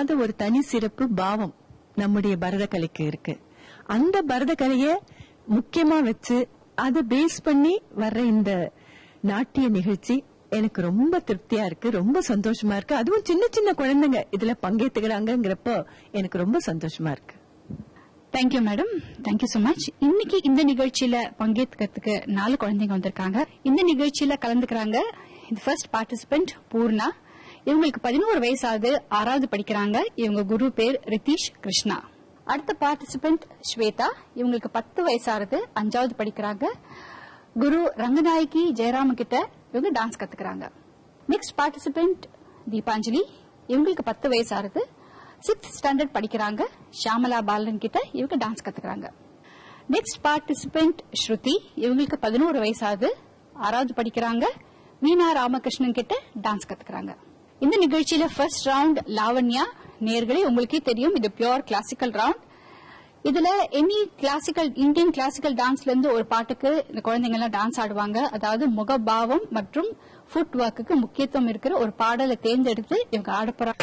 அது ஒரு தனி சிறப்பு பாவம் நம்முடைய பரதக்கலைக்கு இருக்கு. அந்த பரதக்கலைய முக்கியமா வச்சு அதை பேஸ் பண்ணி வர்ற இந்த நாட்டிய நிகழ்ச்சி எனக்கு ரொம்ப திருப்தியா இருக்கு, ரொம்ப சந்தோஷமா இருக்கு. அதுவும் சின்ன சின்ன குழந்தைங்க இதுல பங்கேற்றுக்கிறாங்கிறப்போ எனக்கு ரொம்ப சந்தோஷமா இருக்கு. Thank you madam, thank you so much. இன்னைக்கு இந்த நிகழ்ச்சியில பங்கேற்கிறதுக்கு 4 குழந்தைங்க வந்திருக்காங்க. இந்த நிகழ்ச்சியில கலந்துக்கிறாங்க. இந்த ஃபர்ஸ்ட் பார்ட்டிசிபென்ட் பூர்ணா. இவங்களுக்கு 11 வயசாகுது, 6வது படிக்கிறாங்க. இவங்க குரு பேர் ரிதீஷ் கிருஷ்ணா. அடுத்த பார்ட்டிசிபென்ட் ஸ்வேதா. இவங்களுக்கு 10 வயசாகுது, 5வது படிக்கிறாங்க. குரு ரங்கநாயகி ஜெயராம கிட்ட இவங்க டான்ஸ் கத்துக்கிறாங்க. Next participant Deepanjali. இவங்களுக்கு 10 வயசாகுது, 6th ஸ்டாண்டர்ட் படிக்கிறாங்க. ஷியாமலா பாலன் கிட்ட இவங்க டான்ஸ் கத்துக்கிறாங்க. நெக்ஸ்ட் பார்ட்டிசிபென்ட் ஸ்ருதி. இவங்களுக்கு 11 வயசாகுது, 6வது படிக்கிறாங்க. வீணா ராமகிருஷ்ணன் கிட்ட டான்ஸ் கத்துக்கிறாங்க. இந்த நிகழ்ச்சியில ஃபர்ஸ்ட் ரவுண்ட் லாவண்யா. நேர்களே உங்களுக்கே தெரியும், இது பியூர் கிளாசிக்கல் ரவுண்ட். இதுல எனி கிளாசிக்கல் இந்தியன் கிளாசிக்கல் டான்ஸ்ல இருந்து ஒரு பாட்டுக்கு இந்த குழந்தைங்க எல்லாம் டான்ஸ் ஆடுவாங்க. அதாவது முகபாவம் மற்றும் ஃபுட் ஒர்க்குக்கு முக்கியத்துவம் இருக்கிற ஒரு பாடலை தேர்ந்தெடுத்து இவங்க ஆடப்போறாங்க.